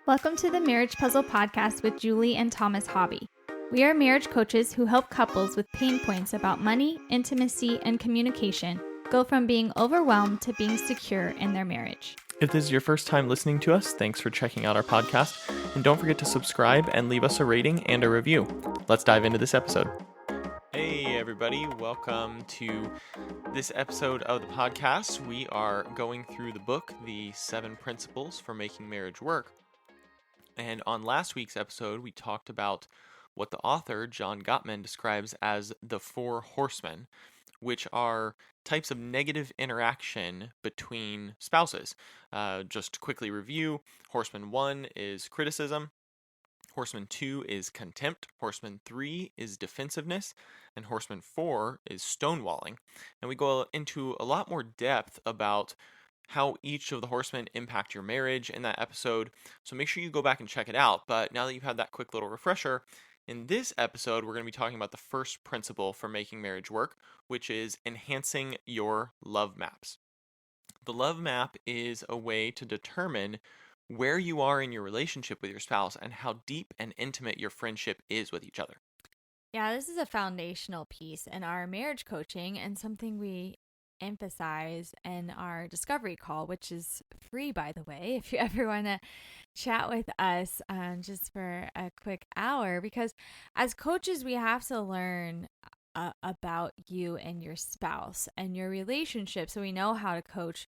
Welcome to the Marriage Puzzle Podcast with Julie and Thomas Hobby. We are marriage coaches who help couples with pain points about money, intimacy, and communication go from being overwhelmed to being secure in their marriage. If this is your first time listening to us, thanks for checking out our podcast. And don't forget to subscribe and leave us a rating and a review. Let's dive into this episode. Hey, everybody. Welcome to this episode of the podcast. We are going through the book, The 7 Principles for Making Marriage Work. And on last week's episode, we talked about what the author, John Gottman, describes as the 4 horsemen, which are types of negative interaction between spouses. Just to quickly review, horseman 1 is criticism, horseman 2 is contempt, horseman 3 is defensiveness, and horseman 4 is stonewalling. And we go into a lot more depth about how each of the horsemen impact your marriage in that episode. So make sure you go back and check it out. But now that you've had that quick little refresher, in this episode, we're going to be talking about the first principle for making marriage work, which is enhancing your love maps. The love map is a way to determine where you are in your relationship with your spouse and how deep and intimate your friendship is with each other. Yeah, this is a foundational piece in our marriage coaching and something we emphasize in our discovery call, which is free, by the way, if you ever want to chat with us just for a quick hour, because as coaches, we have to learn about you and your spouse and your relationship so we know how to coach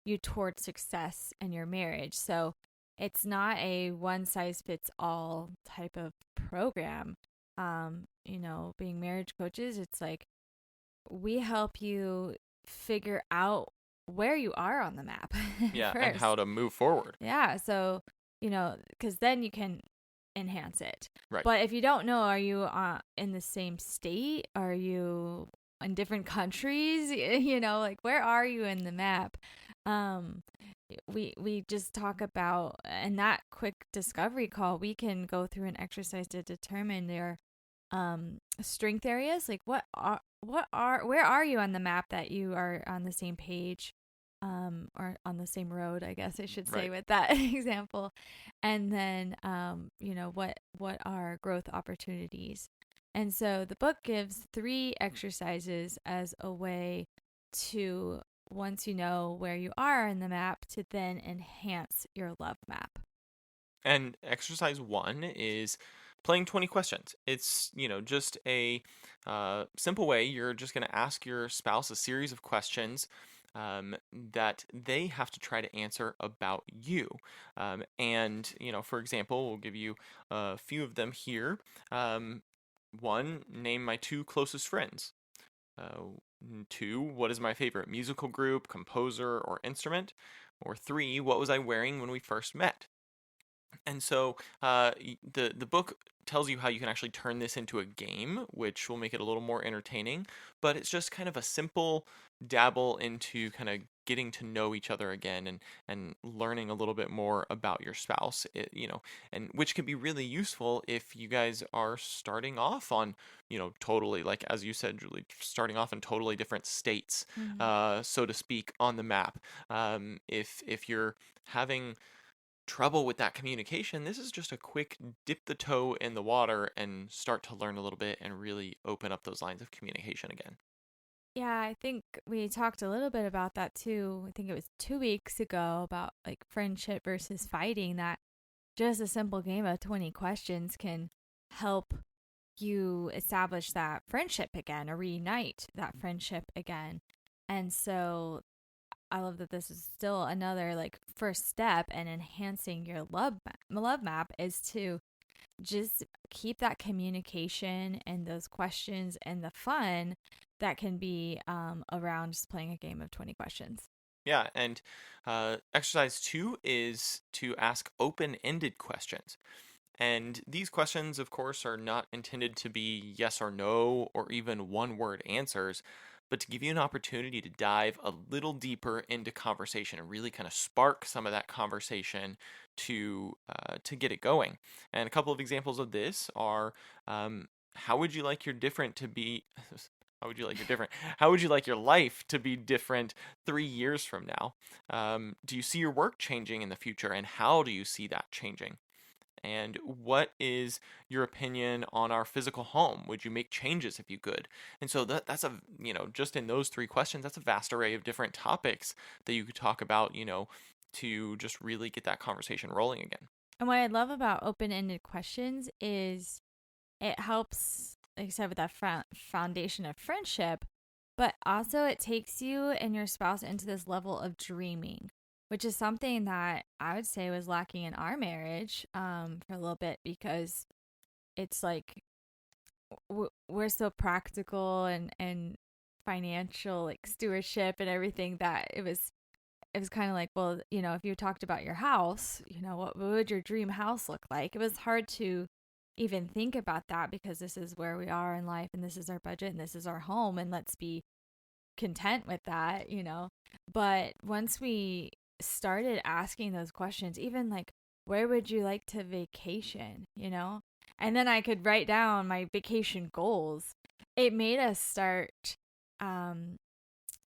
you towards success in your marriage. So it's not a one size fits all type of program. Being marriage coaches, it's like we help you figure out where you are on the map. Yeah, first. And how to move forward. Yeah, so, because then you can enhance it. Right. But if you don't know, are you in the same state? Are you in different countries? Where are you in the map? We just talk about, in that quick discovery call, we can go through an exercise to determine their strength areas, like where are you on the map that you are on the same page, or on the same road, I guess I should say, right, with that example. And then what are growth opportunities. And so the book gives 3 exercises as a way to, once you know where you are in the map, to then enhance your love map. And exercise 1 is playing 20 questions. It's, just a simple way. You're just going to ask your spouse a series of questions that they have to try to answer about you. And, for example, we'll give you a few of them here. 1, name my 2 closest friends. 2, what is my favorite musical group, composer, or instrument? Or 3, what was I wearing when we first met? And so the book tells you how you can actually turn this into a game, which will make it a little more entertaining. But it's just kind of a simple dabble into kind of getting to know each other again and learning a little bit more about your spouse, and which can be really useful if you guys are starting off on, totally, like as you said, Julie, starting off in totally different states, so to speak, on the map. If you're having trouble with that communication, this is just a quick dip the toe in the water and start to learn a little bit and really open up those lines of communication again. Yeah, I think we talked a little bit about that too. I think it was 2 weeks ago, about like friendship versus fighting, that just a simple game of 20 questions can help you establish that friendship again or reunite that friendship again. And so I love that this is still another like first step in enhancing your love map, is to just keep that communication and those questions and the fun that can be around just playing a game of 20 questions. Yeah, and exercise 2 is to ask open-ended questions. And these questions, of course, are not intended to be yes or no or even one-word answers, but to give you an opportunity to dive a little deeper into conversation and really kind of spark some of that conversation to get it going. And a couple of examples of this are, how would you like your different to be? How would you like your different? How would you like your life to be different 3 years from now? Do you see your work changing in the future, and how do you see that changing? And what is your opinion on our physical home? Would you make changes if you could? And so that's a, just in those three questions, that's a vast array of different topics that you could talk about, to just really get that conversation rolling again. And what I love about open-ended questions is it helps, like I said, with that foundation of friendship, but also it takes you and your spouse into this level of dreaming, which is something that I would say was lacking in our marriage for a little bit, because it's like we're so practical and financial, like stewardship and everything, that it was kind of like, well, if you talked about your house, what would your dream house look like? It was hard to even think about that, because this is where we are in life and this is our budget and this is our home, and let's be content with that. But once we started asking those questions, even like, where would you like to vacation? And then I could write down my vacation goals. It made us start um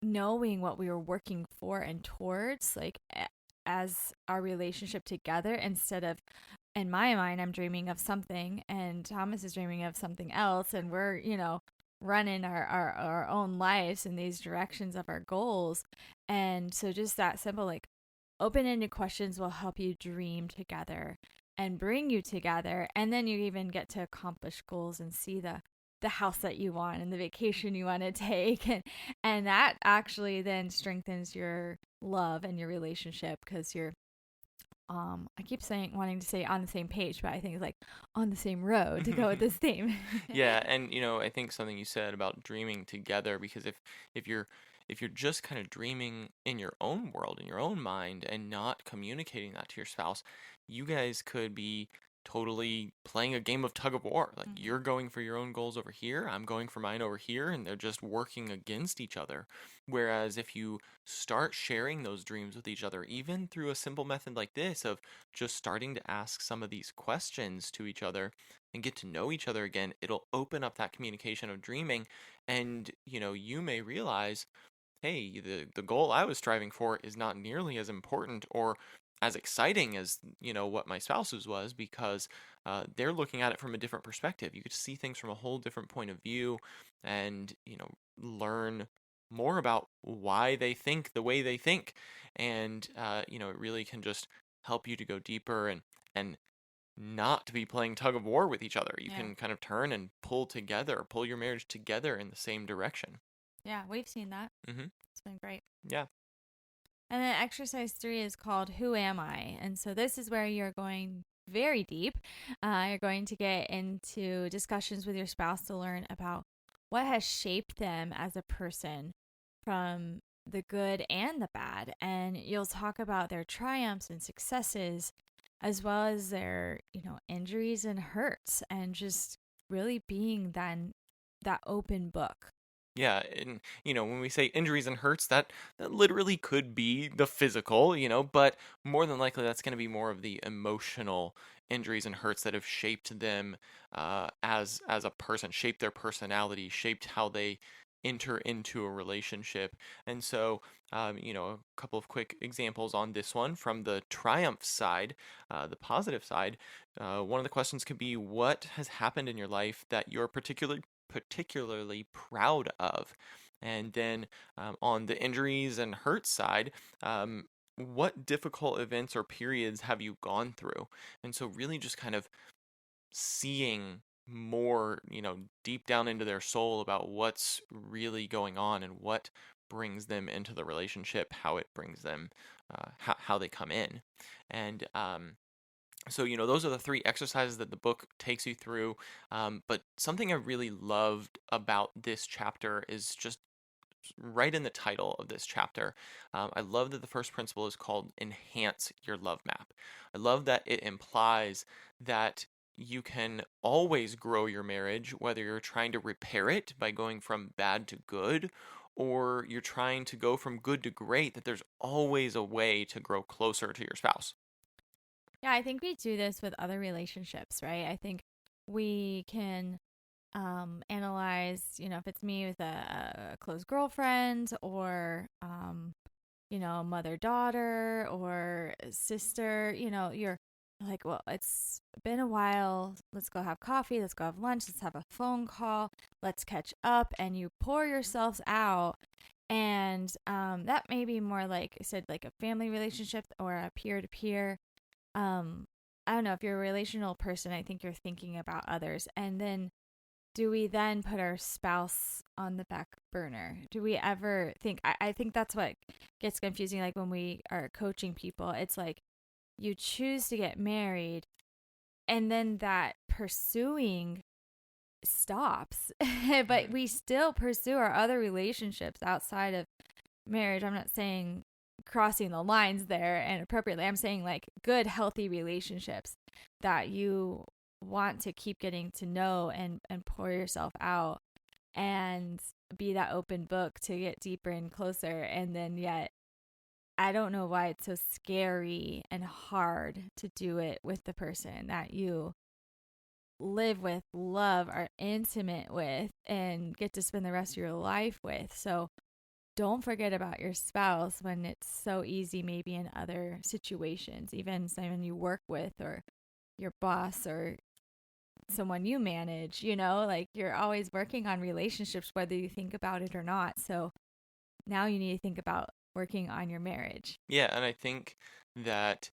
knowing what we were working for and towards, like as our relationship together, instead of, in my mind, I'm dreaming of something and Thomas is dreaming of something else, and we're, running our own lives in these directions of our goals. And so just that simple, like, open-ended questions will help you dream together and bring you together, and then you even get to accomplish goals and see the house that you want and the vacation you want to take, and that actually then strengthens your love and your relationship, because you're I keep saying, wanting to say on the same page, but I think it's like on the same road, to go with this theme. Yeah, and I think something you said about dreaming together, because if you're if you're just kind of dreaming in your own world, in your own mind, and not communicating that to your spouse, you guys could be totally playing a game of tug of war. Like, you're Mhm. going for your own goals over here, I'm going for mine over here, and they're just working against each other. Whereas if you start sharing those dreams with each other, even through a simple method like this of just starting to ask some of these questions to each other and get to know each other again, it'll open up that communication of dreaming. And, you may realize, hey, the goal I was striving for is not nearly as important or as exciting as, what my spouse's was, because they're looking at it from a different perspective. You get to see things from a whole different point of view, and, learn more about why they think the way they think. And, it really can just help you to go deeper, and not to be playing tug of war with each other. You Yeah. can kind of turn and pull your marriage together in the same direction. Yeah, we've seen that. Hmm. It's been great. Yeah. And then exercise 3 is called Who Am I? And so this is where you're going very deep. You're going to get into discussions with your spouse to learn about what has shaped them as a person, from the good and the bad. And you'll talk about their triumphs and successes, as well as their, injuries and hurts, and just really being then that open book. Yeah, and when we say injuries and hurts, that literally could be the physical, but more than likely that's going to be more of the emotional injuries and hurts that have shaped them as a person, shaped their personality, shaped how they enter into a relationship. And so, a couple of quick examples on this one from the triumph side, the positive side. One of the questions could be, what has happened in your life that you're particularly proud of? And then, on the injuries and hurt side, what difficult events or periods have you gone through? And so, really, just kind of seeing more, deep down into their soul about what's really going on and what brings them into the relationship, how it brings them, how they come in. And, so, those are the three exercises that the book takes you through. But something I really loved about this chapter is just right in the title of this chapter. I love that the first principle is called Enhance Your Love Map. I love that it implies that you can always grow your marriage, whether you're trying to repair it by going from bad to good, or you're trying to go from good to great, that there's always a way to grow closer to your spouse. Yeah, I think we do this with other relationships, right? I think we can analyze, if it's me with a close girlfriend or, mother-daughter or sister, you're like, well, it's been a while. Let's go have coffee. Let's go have lunch. Let's have a phone call. Let's catch up. And you pour yourselves out. And that may be more like I said, like a family relationship or a peer-to-peer. I don't know, if you're a relational person, I think you're thinking about others. And then do we then put our spouse on the back burner? Do we ever think, I think that's what gets confusing. Like when we are coaching people, it's like you choose to get married and then that pursuing stops, but we still pursue our other relationships outside of marriage. I'm not saying crossing the lines there and appropriately. I'm saying like good, healthy relationships that you want to keep getting to know and pour yourself out and be that open book to get deeper and closer. And then yet, I don't know why it's so scary and hard to do it with the person that you live with, love, are intimate with, and get to spend the rest of your life with. So don't forget about your spouse when it's so easy, maybe in other situations, even someone you work with or your boss or someone you manage, like you're always working on relationships, whether you think about it or not. So now you need to think about working on your marriage. Yeah, and I think that's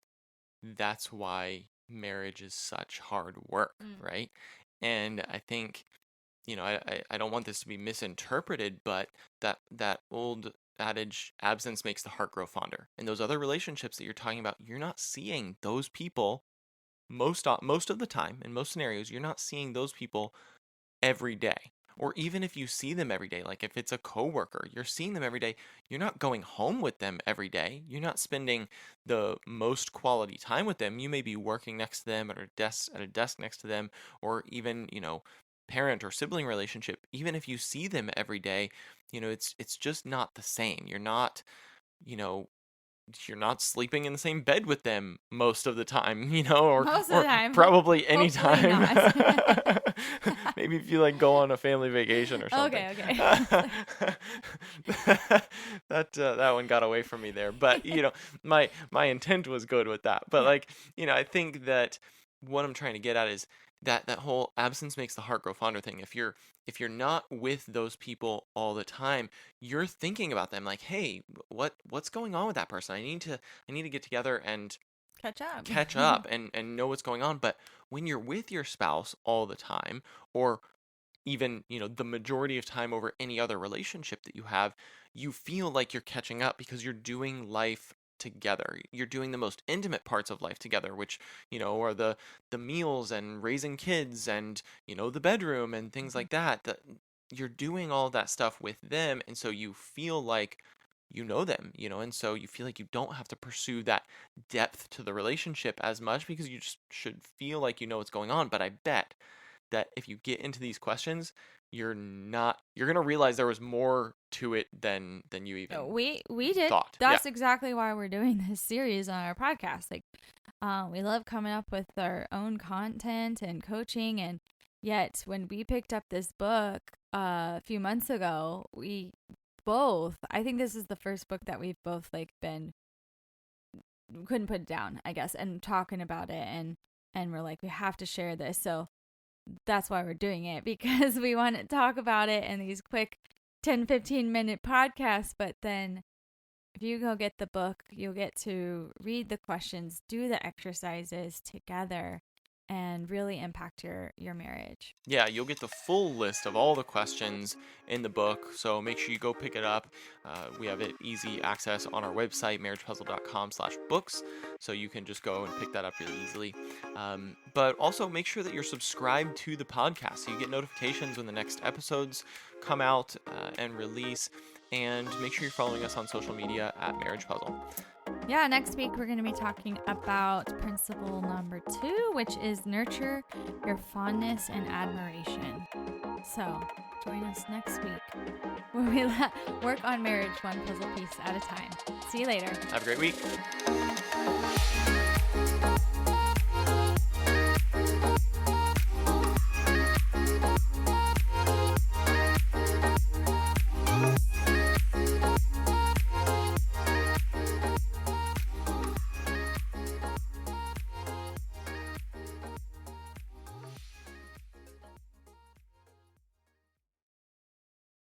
why marriage is such hard work, right? And I think, I don't want this to be misinterpreted, but that old adage, absence makes the heart grow fonder. And those other relationships that you're talking about, you're not seeing those people most of the time. In most scenarios, you're not seeing those people every day. Or even if you see them every day, like if it's a coworker, you're seeing them every day, you're not going home with them every day. You're not spending the most quality time with them. You may be working next to them at a desk next to them, or even, parent or sibling relationship. Even if you see them every day, it's just not the same. You're not sleeping in the same bed with them most of the time, or most of the time. Probably any Hopefully time. Maybe if you like go on a family vacation or something. Okay. That one got away from me there, but my intent was good with that. But like, I think that what I'm trying to get at is that whole absence makes the heart grow fonder thing. If you're not with those people all the time, you're thinking about them like, hey, what's going on with that person? I need to get together and catch up and know what's going on. But when you're with your spouse all the time, or even, the majority of time over any other relationship that you have, you feel like you're catching up because you're doing life together. You're doing the most intimate parts of life together, which, are the meals and raising kids and, the bedroom and things like that. That you're doing all that stuff with them. And so you feel like you know them, and so you feel like you don't have to pursue that depth to the relationship as much because you just should feel like you know what's going on. But I bet that if you get into these questions, you're going to realize there was more to it than you even we did thought. That's exactly why we're doing this series on our podcast. Like, we love coming up with our own content and coaching, and yet when we picked up this book a few months ago, I think this is the first book that we've both couldn't put it down, I guess, and talking about it, and we're like, we have to share this. So that's why we're doing it, because we want to talk about it in these quick 10-15 minute podcasts. But then if you go get the book, you'll get to read the questions, do the exercises together, and really impact your marriage. Yeah, you'll get the full list of all the questions in the book, so make sure you go pick it up. We have it easy access on our website, marriagepuzzle.com/books, so you can just go and pick that up really easily. But also make sure that you're subscribed to the podcast so you get notifications when the next episodes come out and release, and make sure you're following us on social media at Marriage Puzzle. Yeah, next week we're going to be talking about principle number 2, which is nurture your fondness and admiration. So join us next week where we work on marriage one puzzle piece at a time. See you later. Have a great week.